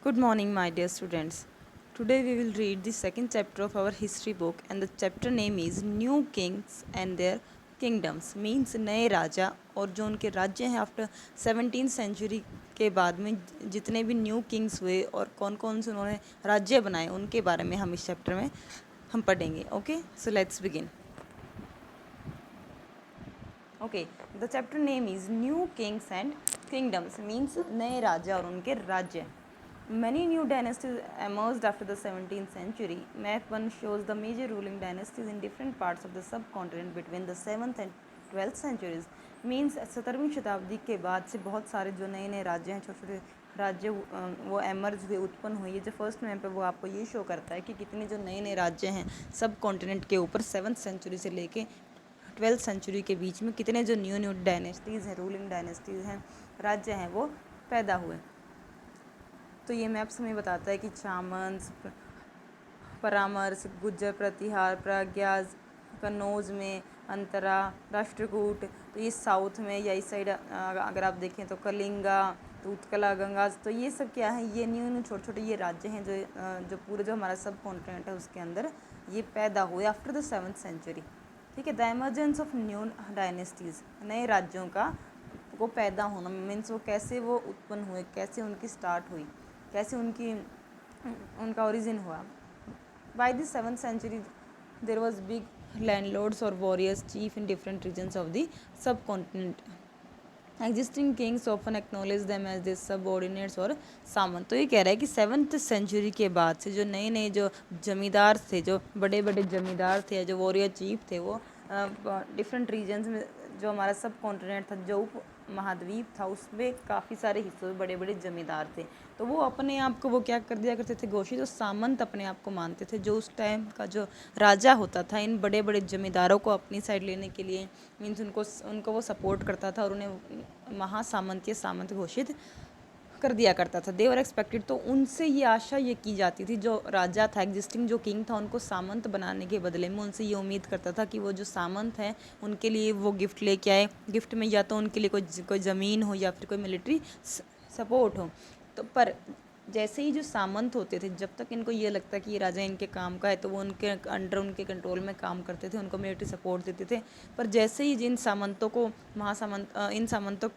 Good morning, my dear students. Today we will read the second chapter of our history book, and the chapter name is New Kings and Their Kingdoms. Means नए राजा और जो उनके राज्य हैं after 17th century के बाद में जितने भी न्यू किंग्स हुए और कौन कौन से उन्होंने राज्य बनाए उनके बारे में हम इस चैप्टर में हम पढ़ेंगे. Okay, so let's begin. Okay, the chapter name is new Kings and kingdoms. Means नए राजा और उनके राज्य. Many new dynasties emerged after the 17th century. Map 1 shows the major ruling dynasties in different parts of the subcontinent between the 7th and 12th centuries. Means 17वीं शताब्दी के बाद से बहुत सारे जो नए नए राज्य हैं, छोटे छोटे राज्य वो एमर्ज हुए, उत्पन्न हुए. ये जो फर्स्ट मैप है वो आपको ये शो करता है कि कितने जो नए नए राज्य हैं सब कॉन्टिनेंट के ऊपर 7th सेंचुरी से लेके 12th सेंचुरी के बीच में कितने जो न्यू न्यू डायनेस्टीज़ हैं, रूलिंग डायनेस्टीज़ हैं, राज्य हैं, वो पैदा हुए. तो ये मैप्स हमें बताता है कि चामन्स, परामर्श, गुज्जर प्रतिहार, प्रज्ञाज, कन्नौज में, अंतरा, राष्ट्रकूट. तो ये साउथ में या इस साइड अगर आप देखें तो कलिंगा, तो उत्कला, गंगा. तो ये सब क्या है, ये न्यू न्यू छोटे छोटे ये राज्य हैं जो पूरे जो हमारा सब कॉन्टिनेंट है उसके अंदर ये पैदा हुए आफ्टर द 7th सेंचुरी. ठीक है. The emergence of new dynasties, नए राज्यों का वो पैदा होना. मीन्स वो कैसे वो उत्पन्न हुए, कैसे उनकी स्टार्ट हुई, कैसे उनका ओरिजिन हुआ. By the 7th century there was big landlords और warriors chief in different regions of the subcontinent. Existing kings often acknowledge them as this subordinates और सामंत. तो ये कह रहा है कि 7th सेंचुरी के बाद से जो नए नए जो जमींदार थे, जो बड़े बड़े जमींदार थे, जो वॉरियर चीफ थे, वो डिफरेंट रीजन्स में जो हमारा सब कॉन्टिनेंट था, जो उप महाद्वीप था, उसमें काफ़ी सारे हिस्सों में बड़े बड़े जमींदार थे. तो वो अपने आप को वो क्या कर दिया करते थे, घोषित, जो सामंत अपने आप को मानते थे. जो उस टाइम का जो राजा होता था इन बड़े बड़े जमींदारों को अपनी साइड लेने के लिए, मीन्स उनको वो सपोर्ट करता था और उन्हें महासामंत या सामंत घोषित कर दिया करता था. देवर एक्सपेक्टेड. तो उनसे ये आशा ये की जाती थी, जो राजा था, एग्जिस्टिंग जो किंग था, उनको सामंत बनाने के बदले में उनसे ये उम्मीद करता था कि वो जो सामंत हैं उनके लिए वो गिफ्ट लेके आए. गिफ्ट में या तो उनके लिए कोई ज़मीन हो या फिर कोई मिलिट्री सपोर्ट हो. तो पर जैसे ही जो सामंत होते थे, जब तक इनको ये लगता कि ये राजा इनके काम का है, तो वो उनके अंडर, उनके कंट्रोल में काम करते थे, उनको मिलिट्री सपोर्ट देते थे. पर जैसे ही जिन सामंतों को इन सामंतों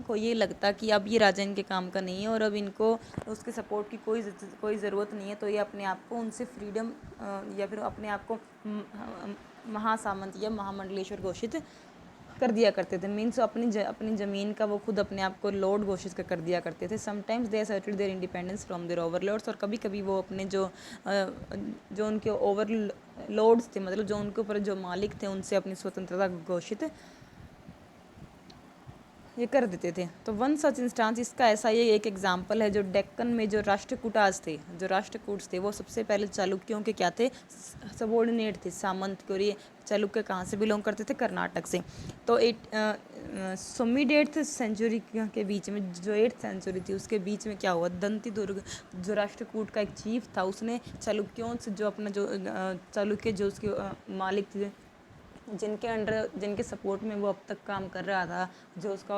को ये लगता कि अब ये राजा इनके काम का नहीं है और अब इनको उसके सपोर्ट की कोई ज़रूरत नहीं है, तो ये अपने आप को उनसे फ्रीडम या फिर अपने आप को महासामंत या महामंडलेश्वर घोषित कर दिया करते थे. मीन्स अपनी ज़मीन का वो खुद अपने आप को लॉर्ड घोषित कर दिया करते थे. Sometimes they asserted their independence from their overlords. और कभी कभी वो अपने जो उनके ओवरलॉर्ड्स थे, मतलब जो उनके ऊपर जो मालिक थे, उनसे अपनी स्वतंत्रता घोषित ये कर देते थे. तो वन सच इंस्टांस, इसका ऐसा ये एक एग्जाम्पल है, जो डेक्कन में जो राष्ट्रकूटाज थे, जो राष्ट्रकूट थे, वो सबसे पहले चालुक्यों के क्या थे, सबॉर्डिनेट थे, सामंत के. और ये चालुक्य कहाँ से बिलोंग करते थे, कर्नाटक से. तो मिड 8th सेंचुरी के बीच में, जो 8th सेंचुरी थी उसके बीच में क्या हुआ, दंती दुर्ग जो राष्ट्रकूट का एक चीफ था, उसने चालुक्यों से जो अपना जो चालुक्य जो उसके मालिक थे, जिनके सपोर्ट में वो अब तक काम कर रहा था, जो उसका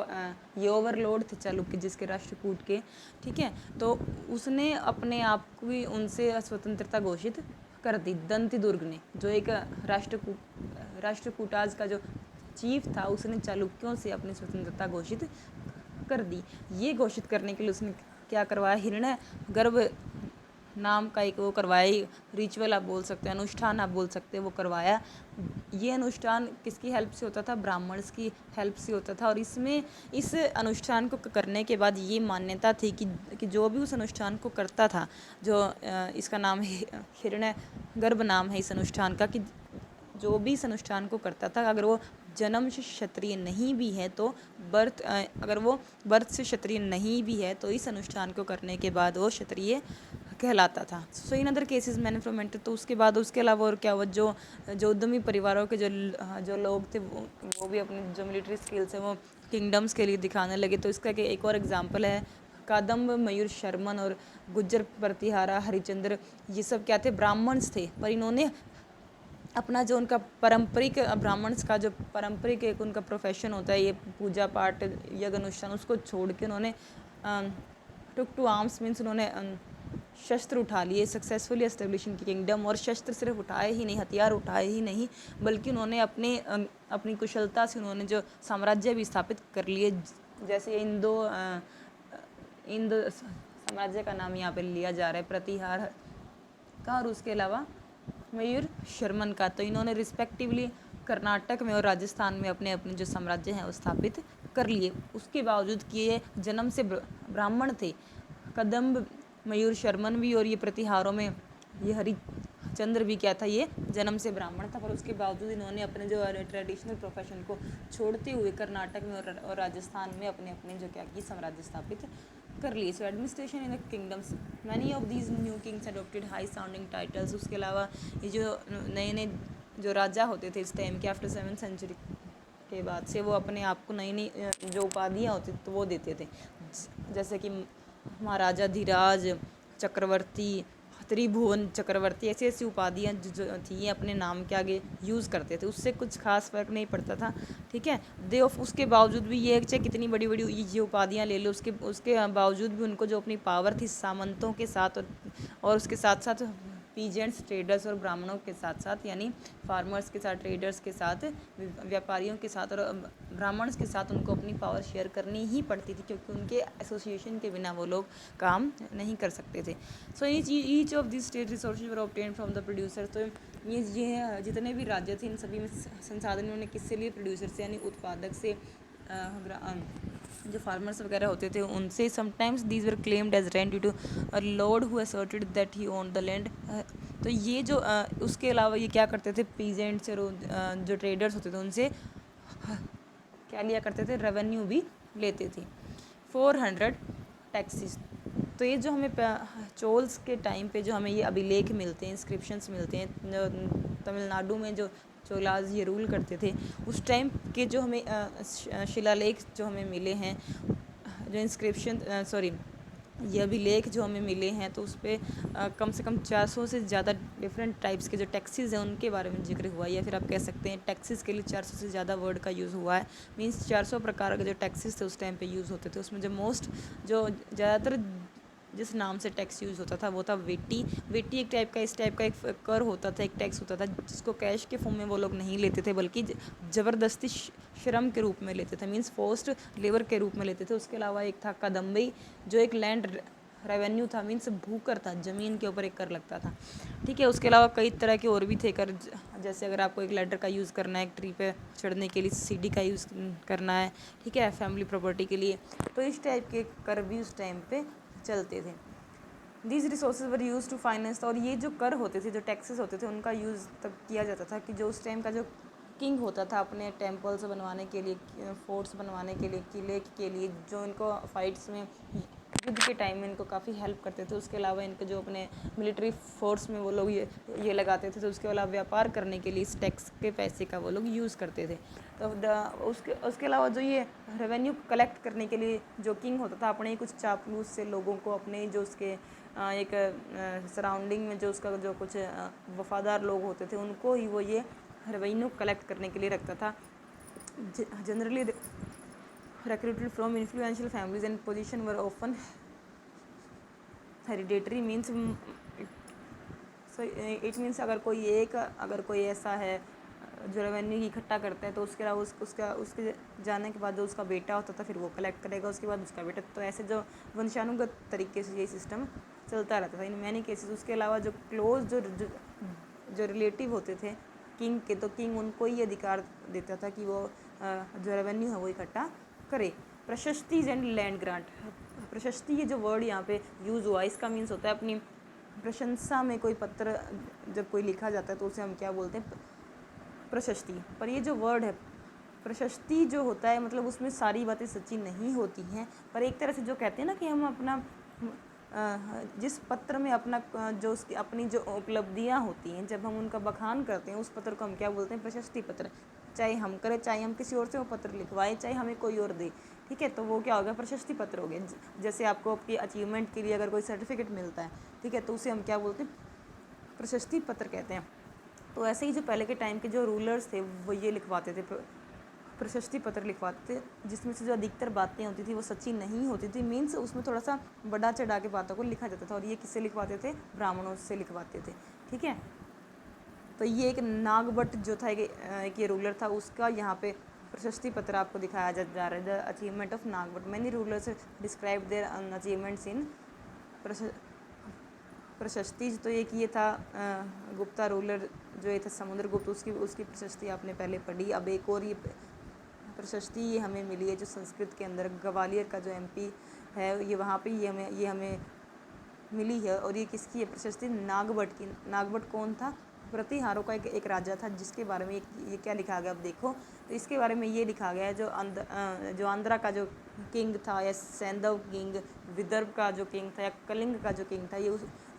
ये ओवरलॉर्ड थे चालुक्य जिसके राष्ट्रकूट के. ठीक है. तो उसने अपने आप को भी उनसे स्वतंत्रता घोषित कर दी. दंती दुर्ग ने, जो एक राष्ट्रकूटाज का जो चीफ था, उसने चालुक्यों से अपनी स्वतंत्रता घोषित कर दी. ये घोषित करने के लिए उसने क्या करवाया, हिरण्य गर्भ नाम का एक वो करवाया, रिचुअल आप बोल सकते हैं, अनुष्ठान आप बोल सकते हैं, वो करवाया. ये अनुष्ठान किसकी हेल्प से होता था, ब्राह्मण्स की हेल्प से होता था. और इस अनुष्ठान को करने के बाद ये मान्यता थी कि जो भी उस अनुष्ठान को करता था, जो इसका नाम हिरण्य गर्भ नाम है इस अनुष्ठान का, कि जो भी इस अनुष्ठान को करता था, अगर वो जन्म से क्षत्रिय नहीं भी है, तो अगर वो बर्थ से क्षत्रिय नहीं भी है, तो इस अनुष्ठान को करने के बाद वो क्षत्रिय कहलाता था. So in other cases man from enter. तो उसके बाद उसके अलावा और क्या हुआ, जो उद्यमी परिवारों के जो लोग थे, वो भी अपनी जो मिलिट्री स्किल्स है वो किंगडम्स के लिए दिखाने लगे. तो इसका एक और एग्जाम्पल है कादम्ब, मयूर शर्मन और गुज्जर प्रतिहारा, हरिचंद्र. ये सब क्या थे, ब्राह्मण्स थे, पर इन्होंने अपना जो उनका पारंपरिक ब्राह्मण्स का जो पारंपरिक एक उनका प्रोफेशन होता है, ये पूजा पाठ यज्ञ अनुष्ठान, उसको छोड़ के उन्होंने टुक टू आर्म्स मीन्स उन्होंने शस्त्र उठा लिए, सक्सेसफुली एस्टेब्लिशिंग किंगडम, और शस्त्र सिर्फ उठाए ही नहीं, हथियार उठाए ही नहीं, बल्कि उन्होंने अपनी कुशलता से उन्होंने जो साम्राज्य भी स्थापित कर लिए। जैसे इंदो साम्राज्य का नाम यहाँ पे लिया जा रहा है प्रतिहार का, और उसके अलावा मयूर शर्मन का। तो इन्होंने रिस्पेक्टिवली कर्नाटक में और राजस्थान में अपने अपने जो साम्राज्य हैं वो स्थापित कर लिए। उसके बावजूद कि ये जन्म से ब्राह्मण थे, कदम्ब मयूर शर्मन भी और ये प्रतिहारों में ये हरिचंद्र भी क्या था, ये जन्म से ब्राह्मण था, पर उसके बावजूद इन्होंने अपने जो ट्रेडिशनल प्रोफेशन को छोड़ते हुए कर्नाटक में और राजस्थान में अपने अपने जो क्या की साम्राज्य स्थापित कर लिए। So administration in the kingdoms, many of these new kings adopted high sounding titles. उसके अलावा ये जो नए नए जो राजा होते थे इस टाइम के आफ्टर 7th सेंचुरी के बाद से, वो अपने आप को नई नई जो उपाधियाँ होती तो वो देते थे, जैसे कि महाराजा धीराज चक्रवर्ती, त्रिभुवन चक्रवर्ती, ऐसी ऐसी उपाधियाँ जो थी ये अपने नाम के आगे यूज़ करते थे। उससे कुछ खास फर्क नहीं पड़ता था, ठीक है। दे ऑफ उसके बावजूद भी ये चाहे कितनी बड़ी बड़ी ये उपाधियाँ ले लो, उसके बावजूद भी उनको जो अपनी पावर थी सामंतों के साथ और उसके साथ साथ पीजेंट्स, ट्रेडर्स और ब्राह्मणों के साथ साथ, यानी फार्मर्स के साथ, ट्रेडर्स के साथ, व्यापारियों के साथ और ब्राह्मण्स के साथ उनको अपनी पावर शेयर करनी ही पड़ती थी, क्योंकि उनके एसोसिएशन के बिना वो लोग काम नहीं कर सकते थे। So each of this state resources were obtained from the producer. तो ये जितने भी राज्य थे इन सभी में संसाधन उन्होंने किससे लिए, प्रोड्यूसर से, यानी उत्पादक से, जो फार्मर्स वगैरह होते थे उनसे। Sometimes these were claimed as rent due to a lord who asserted that he owned the land. तो ये जो उसके अलावा ये क्या करते थे, पीजेंट्स और जो ट्रेडर्स होते थे उनसे क्या लिया करते थे, रेवेन्यू भी लेते थे। 400 टैक्सीज। तो ये जो हमें चोल्स के टाइम पे जो हमें ये अभिलेख मिलते हैं, इंस्क्रिप्शंस मिलते हैं, तमिलनाडु में जो चोलाज ये रूल करते थे उस टाइम के जो हमें शिलालेख जो हमें मिले हैं, जो इंस्क्रिप्शन ये अभिलेख जो हमें मिले हैं, तो उस पर कम से कम 400 से ज़्यादा डिफरेंट टाइप्स के जो टैक्सीज हैं उनके बारे में जिक्र हुआ है, या फिर आप कह सकते हैं टैक्सीज के लिए 400 से ज़्यादा वर्ड का यूज़ हुआ है। मीन्स 400 प्रकार के जो टैक्सीज थे उस टाइम पे यूज़ होते थे। उसमें जो ज़्यादातर जिस नाम से टैक्स यूज़ होता था वो था वेटी। वेटी एक टाइप का, इस टाइप का एक कर होता था, एक टैक्स होता था जिसको कैश के फॉर्म में वो लोग नहीं लेते थे, बल्कि ज़बरदस्ती श्रम के रूप में लेते थे, मीन्स फोर्स्ड लेबर के रूप में लेते थे। उसके अलावा एक था कदम्बई, जो एक लैंड रेवेन्यू था, मीन्स भूकर था, ज़मीन के ऊपर एक कर लगता था, ठीक है। उसके अलावा कई तरह के और भी थे कर, जैसे अगर आपको एक लैडर का यूज़ करना है, एक ट्री पे चढ़ने के लिए सीढ़ी का यूज़ करना है, ठीक है, फैमिली प्रॉपर्टी के लिए, तो इस टाइप के कर भी उस टाइम पे चलते थे। These resources were use to finance. और ये जो कर होते थे, जो टैक्सेस होते थे, उनका यूज़ तब किया जाता था कि जो उस टाइम का जो किंग होता था अपने टेम्पल्स बनवाने के लिए, फोर्ट्स बनवाने के लिए, किले के लिए, जो इनको फाइट्स में युद्ध के टाइम में इनको काफ़ी हेल्प करते थे। उसके अलावा इनके जो अपने मिलिट्री फोर्स में वो लोग ये लगाते थे, तो उसके अलावा व्यापार करने के लिए इस टैक्स के पैसे का वो लोग यूज़ करते थे। तो उसके अलावा जो ये रेवेन्यू कलेक्ट करने के लिए जो किंग होता था, अपने कुछ चापलूस से लोगों को, अपने जो उसके एक सराउंडिंग में जो उसका जो कुछ वफादार लोग होते थे उनको ही वो ये रेवेन्यू कलेक्ट करने के लिए रखता था। Generally recruited from influential families and position were often hereditary, means so it means अगर कोई ऐसा है जो रेवेन्यू इकट्ठा करता है, तो उसके अलावा उसके जाने के बाद जो उसका बेटा होता था फिर वो कलेक्ट करेगा, उसके बाद उसका बेटा, तो ऐसे जो वंशानुगत तरीके से ये सिस्टम चलता रहता था इन मैनी केसेस। उसके अलावा जो क्लोज जो रिलेटिव होते थे किंग के, तो किंग उनको ही अधिकार देता था कि वो जो रेवेन्यू है वो इकट्ठा करे। प्रशस्तीज एंड लैंड ग्रांट। प्रशस्ति, ये जो वर्ड यहाँ पे यूज़ हुआ, इसका मीन्स होता है अपनी प्रशंसा में कोई पत्र जब कोई लिखा जाता है तो उसे हम क्या बोलते हैं, प्रशस्ति। पर ये जो वर्ड है प्रशस्ति जो होता है, मतलब उसमें सारी बातें सच्ची नहीं होती हैं, पर एक तरह से जो कहते हैं ना कि हम अपना जिस पत्र में अपना जो उसकी अपनी जो उपलब्धियाँ होती हैं, जब हम उनका बखान करते हैं, उस पत्र को हम क्या बोलते हैं, प्रशस्ति पत्र। चाहे हम करें, चाहे हम किसी और से वो पत्र लिखवाएं, चाहे हमें कोई और दे, ठीक है, तो वो क्या हो गया, प्रशस्ति पत्र हो गया। जैसे आपको आपकी अचीवमेंट के लिए अगर कोई सर्टिफिकेट मिलता है, ठीक है, तो उसे हम क्या बोलते हैं, प्रशस्ति पत्र कहते हैं। तो ऐसे ही जो पहले के टाइम के जो रूलर्स थे वो ये लिखवाते थे प्रशस्ति पत्र लिखवाते थे, जिसमें से जो अधिकतर बातें होती थी वो सच्ची नहीं होती थी। मीन्स उसमें थोड़ा सा बढ़ा चढ़ा के बातों को लिखा जाता था, और ये किससे लिखवाते थे? ब्राह्मणों से लिखवाते थे। ठीक है, तो ये एक नागभट्ट जो था, एक ये रूलर था, उसका यहाँ पे प्रशस्ति पत्र आपको दिखाया जा रहा है। The achievement of Nagabhata, many rulers describe their achievements in प्रशस्ति। तो एक ये था गुप्ता रूलर, जो ये था समुद्रगुप्त, उसकी उसकी प्रशस्ति आपने पहले पढ़ी। अब एक और ये प्रशस्ति ये हमें मिली है जो संस्कृत के अंदर ग्वालियर का जो एमपी है, ये वहाँ पे ये हमें मिली है। और ये किसकी है प्रशस्ति? नागभट्ट की। नागभट्ट कौन था? प्रतिहारों का एक राजा था, जिसके बारे में ये क्या लिखा गया अब देखो। तो इसके बारे में ये लिखा गया है जो आंध्रा का जो किंग था, या सैंधव किंग, विदर्भ का जो किंग था, या कलिंग का जो किंग था,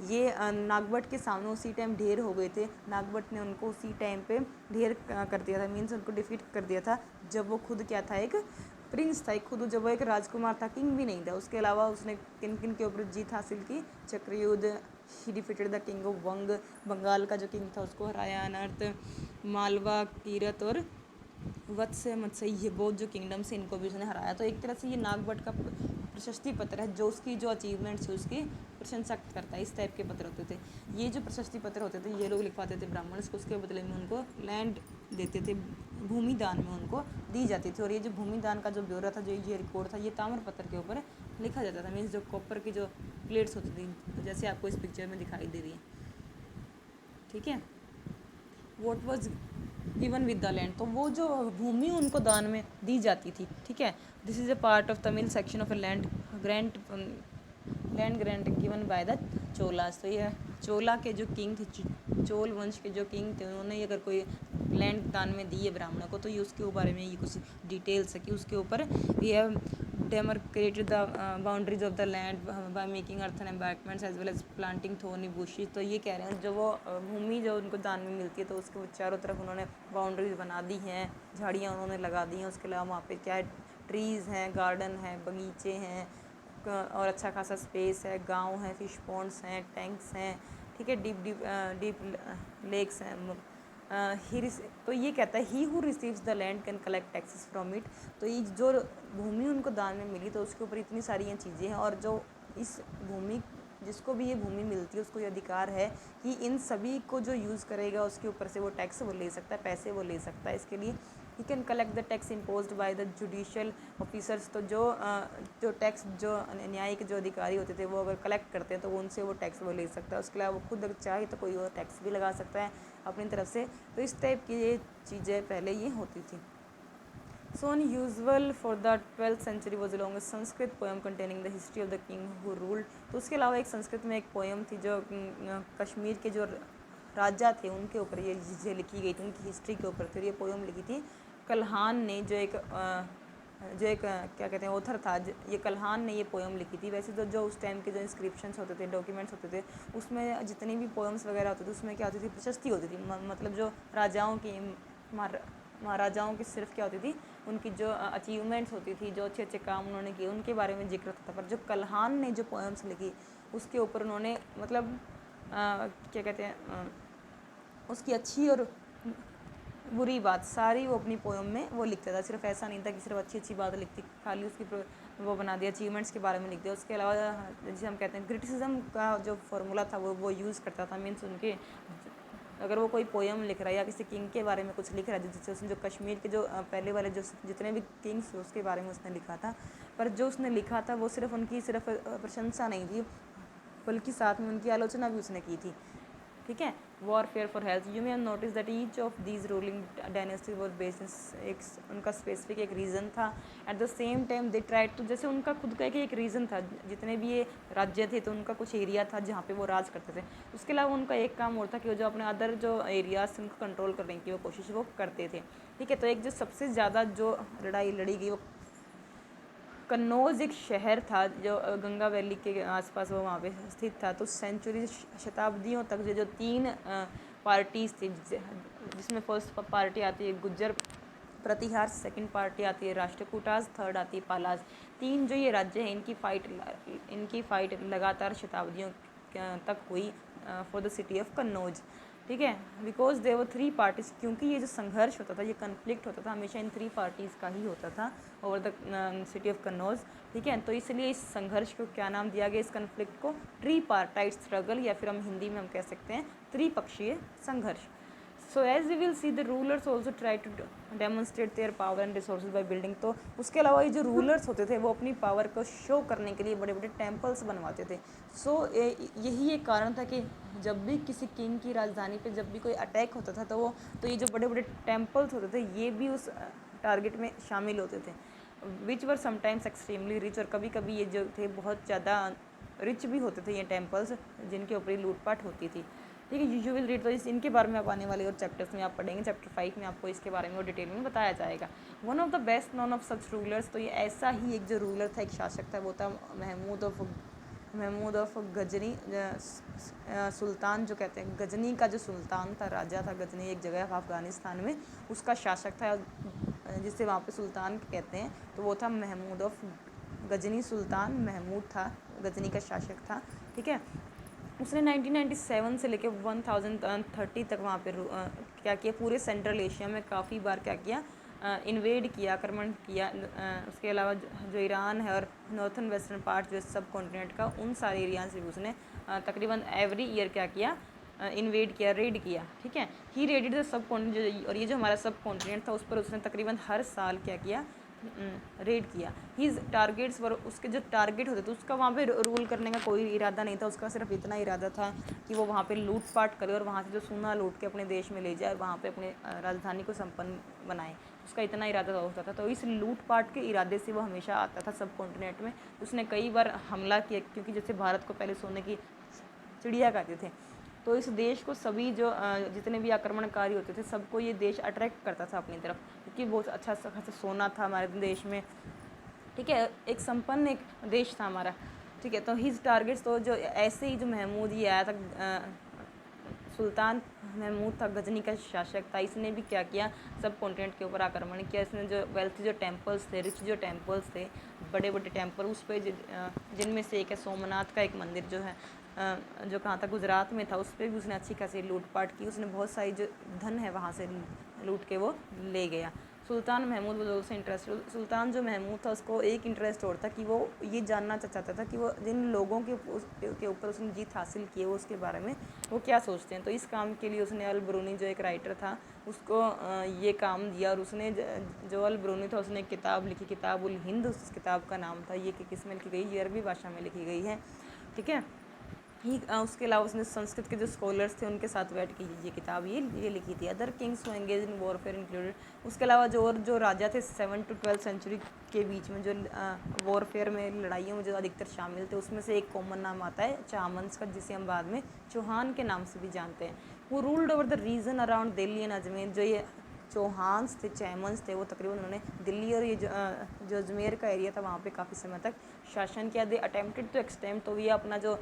ये नागभट्ट के सामने उसी टाइम ढेर हो गए थे। नागभट्ट ने उनको उसी टाइम पे ढेर कर दिया था, मीन्स उनको डिफीट कर दिया था, जब वो खुद क्या था? एक प्रिंस था, खुद जब वो एक राजकुमार था, किंग भी नहीं था। उसके अलावा उसने किन किन के ऊपर जीत हासिल की? Chakrayudha, he defeated the king of Vanga, Bengal का जो किंग था उसको हराया। अनर्थ, मालवा, कीरत और वत्स, मत्स्य, ये बहुत जो किंगडम्स हैं इनको भी उसने हराया। तो एक तरह से ये नागभट्ट का प्रशस्ति पत्र है, जो उसकी जो अचीवमेंट्स है उसकी प्रशंसा करता है। इस टाइप के पत्र होते थे ये, जो प्रशस्ति पत्र होते थे, ये लोग लिखवाते थे ब्राह्मण को, उसके बदले में उनको लैंड देते थे, भूमि दान में उनको दी जाती थी। और ये जो भूमि दान का जो ब्यौरा था, जो ये रिकॉर्ड था, ये ताम्र पत्र के ऊपर लिखा जाता था। मीन्स जो कॉपर की जो प्लेट्स होती थी, जैसे आपको इस पिक्चर में दिखाई दे रही है। ठीक है, what was given with the land, तो वो जो भूमि उनको दान में दी जाती थी। ठीक है, this is a part of Tamil section of a land grant given by the Cholas. तो ये चोला के जो किंग थे, चोल वंश के जो किंग थे, उन्होंने अगर कोई लैंड दान में दी है ब्राह्मणों को, तो ये उसके बारे में ये कुछ डिटेल्स है कि उसके ऊपर ये demarcated the boundaries of the land by making earthen embankments as well as planting thorny bushes। तो ये कह रहे हैं जो वो भूमि जो उनको दान में मिलती है, तो उसके चारों तरफ उन्होंने बाउंड्रीज बना दी हैं, झाड़ियाँ उन्होंने लगा दी हैं। उसके अलावा वहाँ पे क्या है? ट्रीज़ हैं, गार्डन है, बगीचे हैं, और अच्छा खासा स्पेस है, गांव है, फिश पॉन्ड्स हैं, टैंक्स हैं। ठीक है, डीप लेक्स हैं। तो ये कहता है he who receives the land can collect taxes from it. तो ये जो भूमि उनको दान में मिली, तो उसके ऊपर इतनी सारी ये चीज़ें हैं, और जो इस भूमि, जिसको भी ये भूमि मिलती है, उसको ये अधिकार है कि इन सभी को जो यूज़ करेगा उसके ऊपर से वो टैक्स वो ले सकता है, पैसे वो ले सकता है। इसके लिए he can collect the tax imposed by the judicial officers. तो जो टैक्स जो न्यायिक जो अधिकारी होते थे, वो अगर कलेक्ट करते हैं तो वो उनसे वो टैक्स वो ले सकता है। उसके अलावा वो खुद अगर चाहे तो कोई और टैक्स भी लगा सकता है अपनी तरफ से। तो इस टाइप की ये चीज़ें पहले ये होती थी। So unusual for the 12th century was along a Sanskrit poem containing the history of the king who ruled। तो उसके अलावा एक संस्कृत में एक पोएम थी जो कश्मीर के जो राजा थे उनके ऊपर ये चीज़ें लिखी गई थी, उनकी हिस्ट्री के ऊपर थी। ये पोएम लिखी थी कल्हान ने, जो एक क्या कहते हैं ऑथर था। ये कल्हान ने ये पोएम लिखी थी। वैसे तो जो उस टाइम के जो इंस्क्रिप्शंस होते थे, डॉक्यूमेंट्स होते थे, उसमें जितनी भी पोएम्स वगैरह होते थे, उसमें क्या होती थी? प्रशस्ति होती थी। मतलब जो राजाओं की, महाराजाओं की सिर्फ क्या होती थी? उनकी जो अचीवमेंट्स होती थी, जो अच्छे अच्छे काम उन्होंने किए, उनके बारे में जिक्र होता था। पर जो कल्हान ने जो पोएम्स लिखी, उसके ऊपर उन्होंने मतलब क्या कहते हैं उसकी अच्छी और बुरी बात सारी वो अपनी पोएम में वो लिखता था। सिर्फ ऐसा नहीं था कि सिर्फ अच्छी अच्छी बात लिखती, खाली उसकी वो बना दिया, अचीवमेंट्स के बारे में लिख दिया। उसके अलावा जैसे हम कहते हैं क्रिटिसिज्म का जो फॉर्मूला था वो यूज़ करता था। मीन्स उनके अगर वो कोई पोएम लिख रहा है या किसी किंग के बारे में कुछ लिख रहा है, जैसे उसने जो कश्मीर के जो पहले वाले जो जितने भी किंग्स थे उसके बारे में उसने लिखा था, पर जो उसने लिखा था वो सिर्फ उनकी सिर्फ प्रशंसा नहीं थी, बल्कि साथ में उनकी आलोचना भी उसने की थी। ठीक है, warfare for health. You may have notice that each of these ruling dynasty was based एक उनका स्पेसिफिक एक रीज़न था। At the same time they tried to, जैसे उनका खुद का एक रीज़न था, जितने भी ये राज्य थे तो उनका कुछ एरिया था जहाँ पे वो राज करते थे। उसके अलावा उनका एक काम और था कि वो जो अपने अदर जो एरियाज उनको कंट्रोल करने की वो कोशिश वो करते थे। ठीक है, तो एक जो सबसे ज़्यादा जो लड़ाई लड़ी गई वो कन्नौज एक शहर था जो गंगा वैली के आसपास वो वहाँ पे स्थित था। तो सेंचुरी शताब्दियों तक जो तीन पार्टीज थी, जिसमें फर्स्ट पार्टी आती है गुज्जर प्रतिहार, सेकंड पार्टी आती है राष्ट्रकूटाज, थर्ड आती है पालाज। तीन जो ये राज्य हैं इनकी फ़ाइट लगातार शताब्दियों तक हुई for the city of Kannauj. ठीक है, बिकॉज देवर 3 पार्टीज, क्योंकि ये जो संघर्ष होता था, ये कन्फ्लिक्ट होता था, हमेशा इन 3 पार्टीज़ का ही होता था over the city of Kannauj. ठीक है, तो इसलिए इस संघर्ष को क्या नाम दिया गया, इस कन्फ्लिक्ट को ट्रीपार्टाइट स्ट्रगल, या फिर हम हिंदी में हम कह सकते हैं त्रिपक्षीय संघर्ष। So as we will see the rulers also try to demonstrate their power and resources by building. तो उसके अलावा ये जो रूलर्स होते थे वो अपनी पावर को शो करने के लिए बड़े बड़े टेम्पल्स बनवाते थे। सो यही एक कारण था कि जब भी किसी किंग की राजधानी पे जब भी कोई अटैक होता था तो ये जो बड़े बड़े टेम्पल्स होते थे ये भी उस टारगेट में शामिल होते थे, विच वर समटाइम्स एक्सट्रीमली रिच। और कभी कभी ये जो थे बहुत ज़्यादा रिच भी होते थे ये टेम्पल्स, जिनके ऊपर ही लूटपाट होती थी। ठीक है, यू विल रीड, तो इनके बारे में आप आने वाले और चैप्टर्स में आप पढ़ेंगे। चैप्टर 5 में आपको इसके बारे में और डिटेल में बताया जाएगा। One of the best none of such rulers, तो ये ऐसा ही एक जो रूलर था, एक शासक था, वो था महमूद ऑफ गजनी। सुल्तान जो कहते हैं, गजनी का जो सुल्तान था, राजा था, गजनी एक जगह है अफ़गानिस्तान में, उसका शासक था, जिसे वहाँ पे सुल्तान कहते हैं। तो वो था महमूद ऑफ गजनी, सुल्तान महमूद था, गजनी का शासक था। ठीक है, उसने 1997 से लेकर 1030 तक वहाँ पे क्या किया, पूरे सेंट्रल एशिया में काफ़ी बार क्या किया, इन्वेड किया, आक्रमण किया। उसके अलावा जो ईरान है और नॉर्थन वेस्टर्न पार्ट जो सब कॉन्टिनेंट का, उन सारे एरिया से भी उसने तकरीबन एवरी ईयर क्या किया, इन्वेड किया, रेड किया। ठीक है, ही रेडेड द सब कॉन्टिनेंट, और ये जो हमारा सब कॉन्टिनेंट था उस पर उसने तकरीबन हर साल क्या किया, रेड किया। हीज़ टारगेट्स वर, उसके जो टारगेट होते थे, उसका वहाँ पे रूल करने का कोई इरादा नहीं था, उसका सिर्फ इतना इरादा था कि वो वहाँ पे लूटपाट करे और वहाँ से जो सोना लूट के अपने देश में ले जाए और वहाँ पे अपने राजधानी को संपन्न बनाए। उसका इतना इरादा होता था। तो इस लूटपाट के इरादे से वो हमेशा आता था सब कॉन्टिनेंट में। उसने कई बार हमला किया, क्योंकि जैसे भारत को पहले सोने की चिड़िया कहते थे, तो इस देश को सभी जो जितने भी आक्रमणकारी होते थे सबको ये देश अट्रैक्ट करता था अपनी तरफ, क्योंकि बहुत अच्छा खासा सोना था हमारे देश में। ठीक है, एक संपन्न एक देश था हमारा। ठीक है, तो हिज टारगेट्स, तो जो ऐसे ही जो महमूद ये आया था, सुल्तान महमूद था, गजनी का शासक था, इसने भी क्या किया, सब कॉन्टिनेंट के ऊपर आक्रमण किया। इसने जो वेल्थी जो टेम्पल्स थे, रिच जो टेम्पल्स थे, बड़े बड़े टेम्पल, उस पर जिनमें से एक है सोमनाथ का एक मंदिर जो है, जो कहाँ था, गुजरात में था, उस पर भी उसने अच्छी खासी लूटपाट की। उसने बहुत सारी जो धन है वहाँ से लूट के वो ले गया। सुल्तान महमूद वो से इंटरेस्ट, सुल्तान जो महमूद था उसको एक इंटरेस्ट और था कि वो ये जानना चाहता था कि वो जिन लोगों के ऊपर उसने जीत हासिल की है वो उसके बारे में वो क्या सोचते हैं। तो इस काम के लिए उसने अल ब्रूनी जो एक राइटर था उसको ये काम दिया, और उसने जो अल ब्रूनी था उसने एक किताब लिखी, किताब उल हिंद उस किताब का नाम था। ये कि किस में लिखी गई, ये अरबी भाषा में लिखी गई है। ठीक है, ही उसके अलावा उसने संस्कृत के जो स्कॉलर्स थे उनके साथ बैठ के ये किताब ये लिखी थी। Other Kings who engage in warfare included, उसके अलावा जो राजा थे 7 to 12 सेंचुरी के बीच में जो वॉरफेयर में लड़ाइयों में जो अधिकतर शामिल थे, उसमें से एक कॉमन नाम आता है चामंस का, जिसे हम बाद में चौहान के नाम से भी जानते हैं। वो ruled over the region around Delhi and Ajmer. जो ये चौहान्स थे, चैमन्स थे, वो तकरीबन उन्होंने दिल्ली और ये जो अजमेर का एरिया था वहाँ पे काफ़ी समय तक शासन किया। दे अटेम्प्टेड टू एक्सटेंड, तो ये अपना जो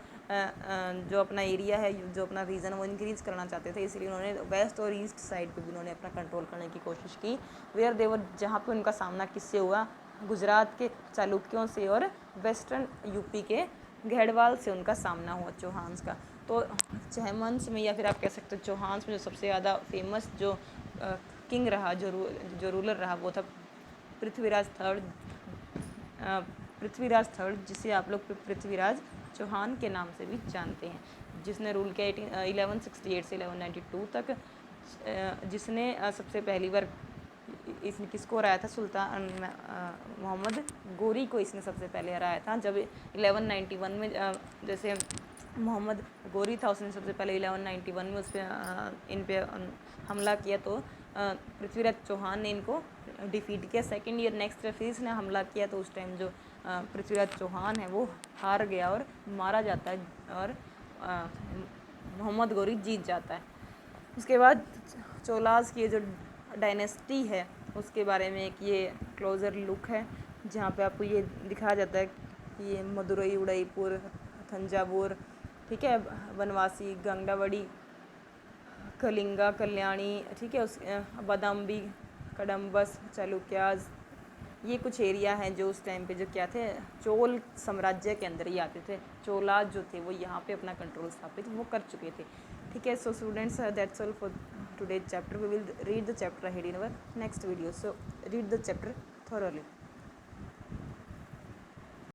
अपना एरिया है, जो अपना रीजन वो इंक्रीज़ करना चाहते थे, इसलिए उन्होंने वेस्ट और ईस्ट साइड पे भी उन्होंने अपना कंट्रोल करने की कोशिश की। वेयर देवर, जहाँ पे उनका सामना किससे हुआ, गुजरात के चालुक्यों से और वेस्टर्न यूपी के घेड़वाल से उनका सामना हुआ चौहान्स का। तो चहमंस में, या फिर आप कह सकते हो चौहान्स में, जो सबसे ज़्यादा फेमस जो किंग रहा, जो रूलर रहा, वो था पृथ्वीराज थर्ड। पृथ्वीराज थर्ड, जिसे आप लोग पृथ्वीराज चौहान के नाम से भी जानते हैं, जिसने रूल किया 1168 से 1192 तक। जिसने सबसे पहली बार इसने किसको हराया था, सुल्तान मोहम्मद गोरी को इसने सबसे पहले हराया था। जब 1191 में जैसे मोहम्मद गोरी था, उसने सबसे पहले 1191 में उस पर इन पे हमला किया, तो पृथ्वीराज चौहान ने इनको डिफीट किया। सेकेंड ईयर नेक्स्ट फिर इसने हमला किया, तो उस टाइम जो पृथ्वीराज चौहान है वो हार गया और मारा जाता है, और मोहम्मद गोरी जीत जाता है। उसके बाद चोलास की जो डायनेस्टी है उसके बारे में एक ये क्लोज़र लुक है, जहाँ पे आपको ये दिखाया जाता है कि ये मदुरई, उदयपुर, थंजावुर, ठीक है, बनवासी, गंगावड़ी, कलिंगा, कल्याणी, ठीक है, उस बादाम्बी, कदम्बस, चालुक्याज, ये कुछ एरिया हैं जो उस टाइम पे जो क्या थे, चोल साम्राज्य के अंदर ही आते थे। चोलाज जो थे वो यहाँ पे अपना कंट्रोल स्थापित वो कर चुके थे। ठीक है. So students, that's all for today's chapter. We will read the chapter ahead in our next video. So read the chapter thoroughly.